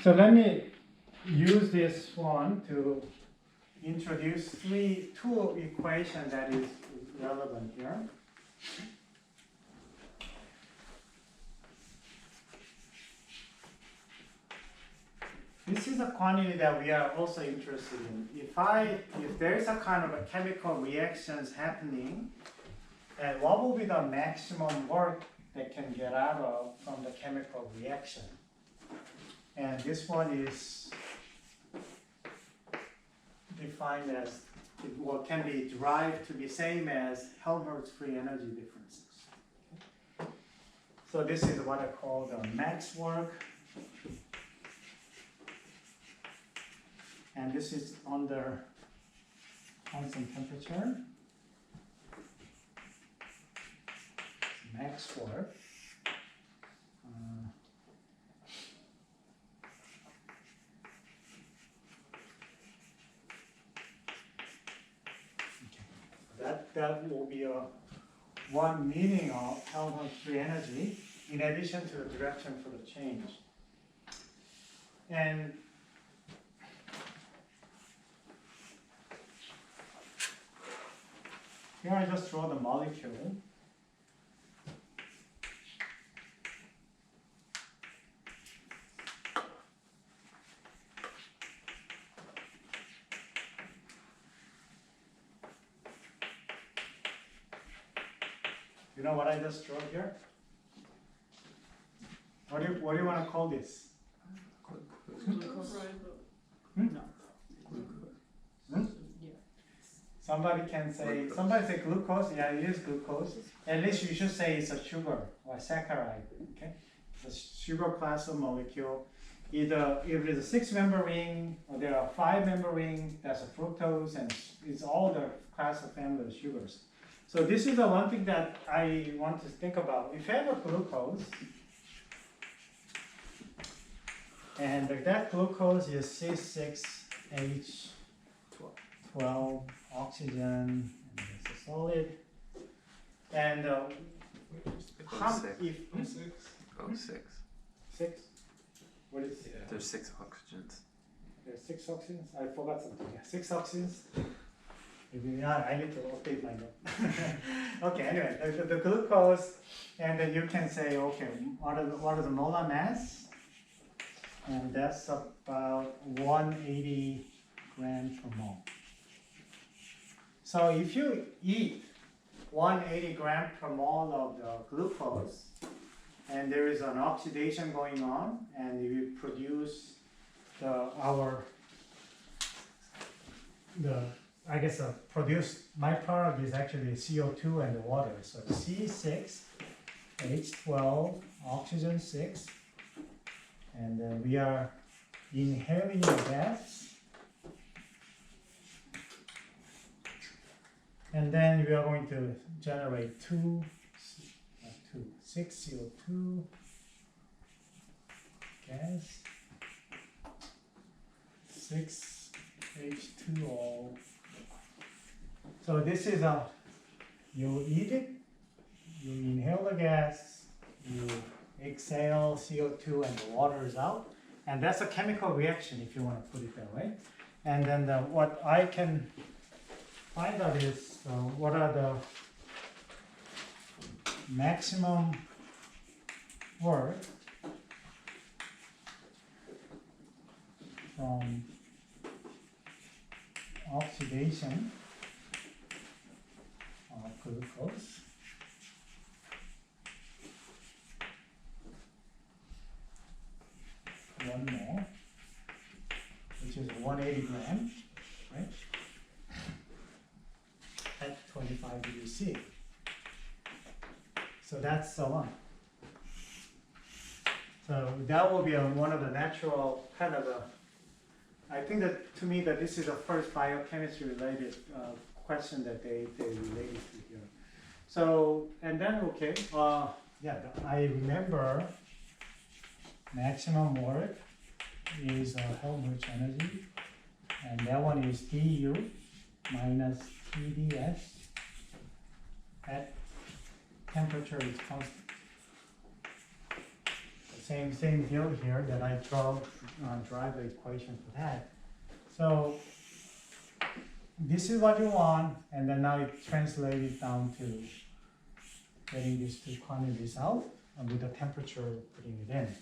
So let me use this one to introduce two equations that is relevant here. This is a quantity that we are also interested in. If there is a kind of a chemical reactions happening, and what will be the maximum work that can get out of from the chemical reaction? And this one is defined as what can be derived to be same as Helmholtz free energy differences. Okay. So this is what I call the max work. And this is under constant temperature. Max work. That will be one meaning of Helmholtz free energy in addition to the direction for the change. And here I just draw the molecule. You know what I just drew here? What do you want to call this? Glucose. Hmm? No. Hmm? Yeah. Somebody say glucose. Yeah, it is glucose. At least you should say it's a sugar or saccharide. Okay, the sugar class of molecule. Either if it's a 6-member ring or there are 5-member ring, that's a fructose, and it's all the class of family of sugars. So this is the one thing that I want to think about. If you have a glucose, and that glucose is C6H12 oxygen, and it's a solid. And if 6, what is it? There's 6 oxygens. There's 6 oxygens. I forgot something. Yeah, 6 oxygens. Maybe I need to update my note. Okay. Anyway, the glucose, and then you can say, okay, what are the molar mass? And that's about 180 grams per mole. So if you eat 180 grams per mole of the glucose, and there is an oxidation going on, and you produce produced byproduct is actually CO2 and the water. So C6H12 oxygen 6. And then we are inhaling the gas. And then we are going to generate 6 CO2 gas, 6 H2O. So this is you eat it, you inhale the gas, you exhale CO2 and the water is out, and that's a chemical reaction if you want to put it that way. And then what I can find out is what are the maximum work from oxidation of glucose. One more, which is 180 grams, right? At 25 degrees C. So that's the one. So that will be one of the natural kind of I think that to me that this is the first biochemistry related question that they related to here. So, and then, okay, yeah, I remember maximum work is Helmholtz energy, and that one is du minus TdS at temperature is constant. same deal here that I drive the equation for that. So this is what you want, and then now it translates down to getting these two quantities out with the temperature putting it in.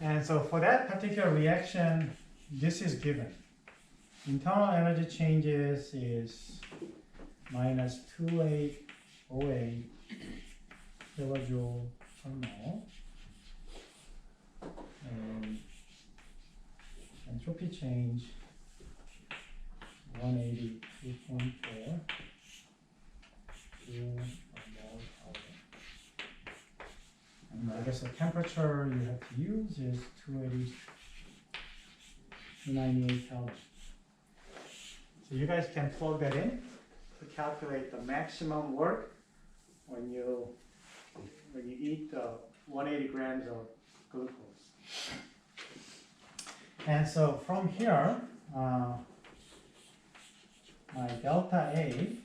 And so for that particular reaction, this is given. Internal energy changes is minus 2808 kilojoule per mole. And entropy change 182.4 joule per mole hour. And I guess the temperature you have to use is 298 Kelvin. So you guys can plug that in to calculate the maximum work when you eat 180 grams of glucose. And so from here, my delta A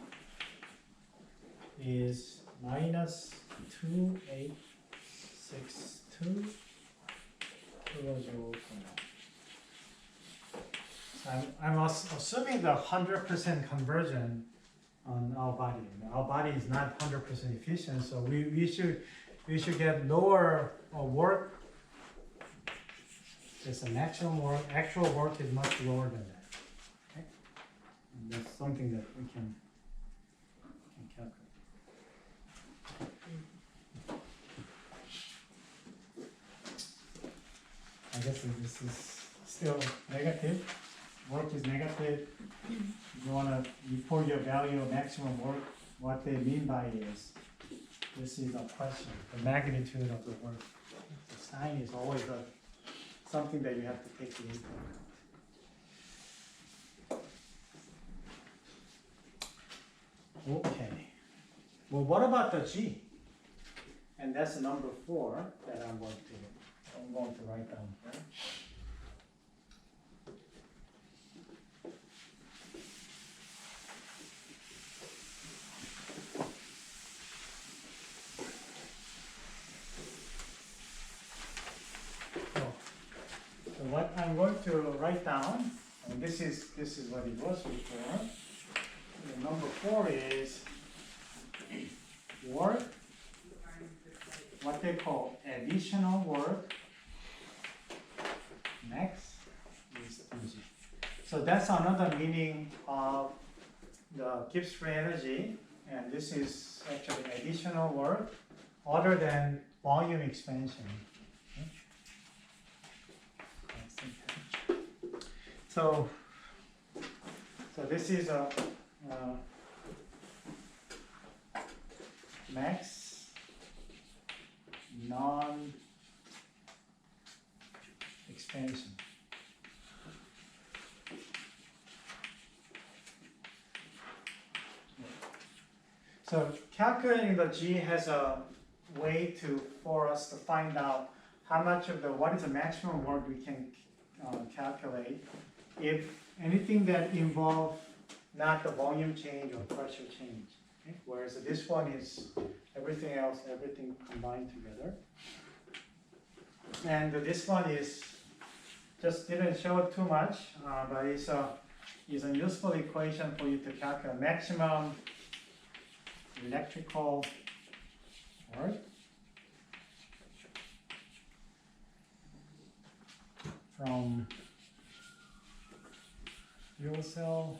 is minus 2862 kilojoule per mole. So I'm assuming the 100% conversion on our body. Our body is not 100% efficient, so we should get lower work. It's the maximum work. Actual work is much lower than that. Okay, and that's something that we can calculate. I guess this is still negative. Work is negative. You want to report your value of maximum work. What they mean by is, this is a question, the magnitude of the work. The sign is always something that you have to take into account. Okay. Well, what about the G? And that's the number 4 that I'm going to write down here. So what I'm going to write down, and this is what it was before. The number 4 is work, what they call additional work, max is energy. So that's another meaning of the Gibbs free energy, and this is actually additional work other than volume expansion. So this is a max non-expansion. So calculating the G has a way for us to find out how much of what is the maximum work we can calculate if anything that involves not the volume change or pressure change. Okay? Whereas this one is everything else, everything combined together. And this one is just didn't show it too much, but it's a useful equation for you to calculate maximum electrical work from fuel cell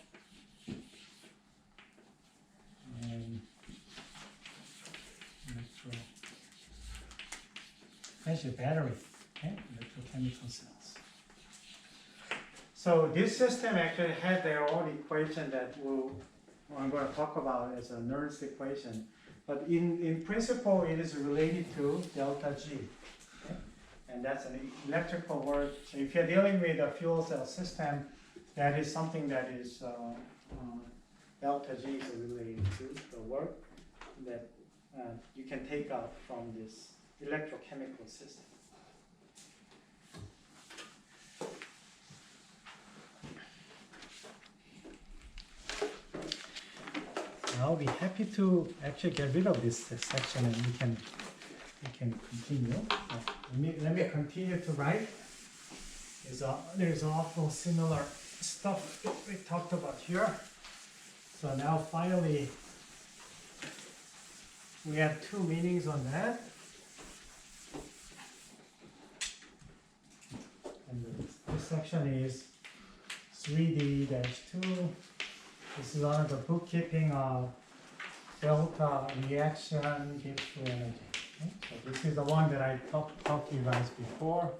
and essentially battery, okay? Electrochemical cells. So this system actually had their own equation that I'm going to talk about as a Nernst equation. But in principle, it is related to delta G. Okay? And that's an electrical work. So if you're dealing with a fuel cell system, that is something that is delta G is related to the work that you can take out from this electrochemical system. I'll be happy to actually get rid of this section, and we can continue. Let me continue to write. There's awful similar stuff we talked about here. So now finally, we have two meanings on that. And this section is 3D-2. This is under the bookkeeping of delta reaction gives free energy. Okay? So this is the one that I talked to you guys before.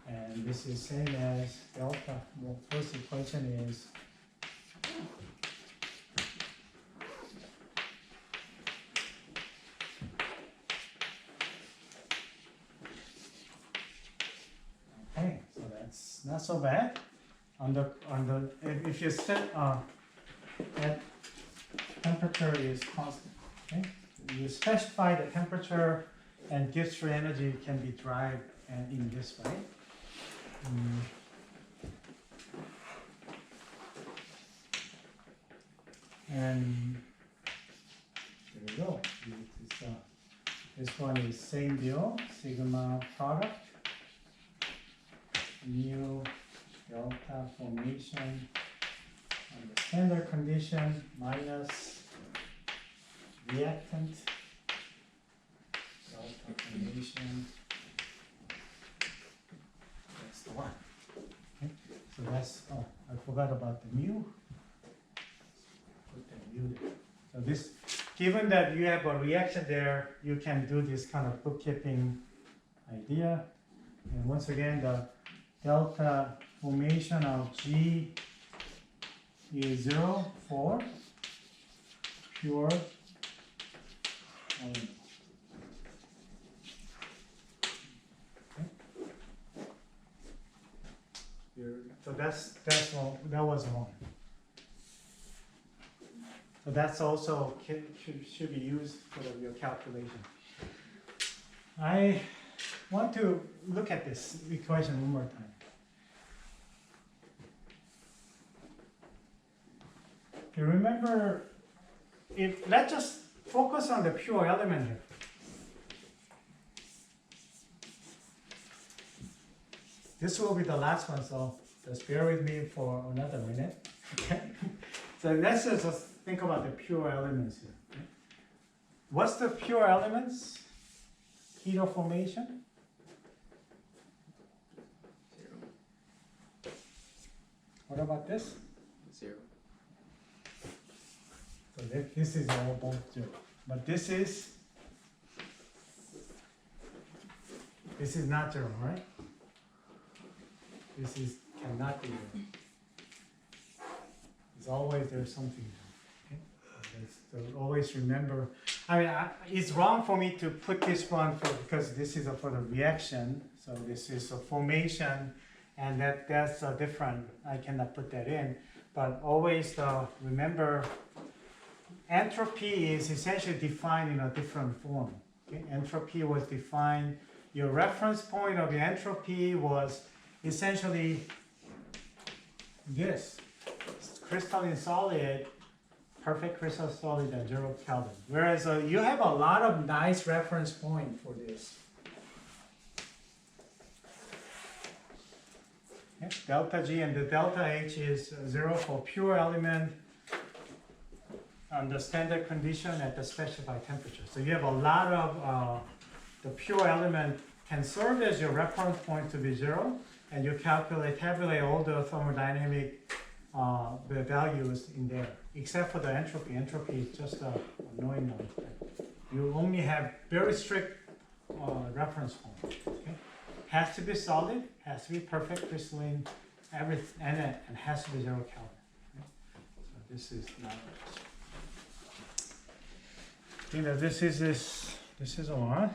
And this is same as delta. Well, first equation is okay, so that's not so bad. If you set that temperature is constant, okay? You specify the temperature and Gibbs free energy can be derived in this way. And there we go. This one is same deal, sigma product, mu delta formation under standard condition minus reactant delta formation. That's the one. Okay. So that's, oh, I forgot about the mu. Put the mu there. So this, given that you have a reaction there, you can do this kind of bookkeeping idea. And once again, the delta formation of G is 0 for pure element. So that was wrong. So that's also should be used for your calculation. I want to look at this equation one more time. If you remember, let's just focus on the pure element here. This will be the last one, so just bear with me for another minute. Okay? So let's just think about the pure elements here. Okay? What's the pure elements? Heat of formation? 0. What about this? 0. So this is all both 0. But this is not 0, right? This is cannot be 0. It's always there's something. Okay? So always remember. I mean, it's wrong for me to put this one because this is for the reaction. So this is a formation, and that's different. I cannot put that in. But always remember, entropy is essentially defined in a different form. Okay? Entropy was defined. Your reference point of the entropy was essentially this. Crystalline solid, perfect crystal solid at 0 Kelvin. Whereas you have a lot of nice reference point for this. Okay. Delta G and the delta H is 0 for pure element under standard condition at the specified temperature. So you have a lot of the pure element can serve as your reference point to be 0, and you tabulate all the thermodynamic the values in there, except for the entropy. Entropy is just a annoying one. You only have very strict reference point. Okay? Has to be solid, has to be perfect crystalline, everything, and has to be 0 Kelvin. Okay? So this is not. This is a one.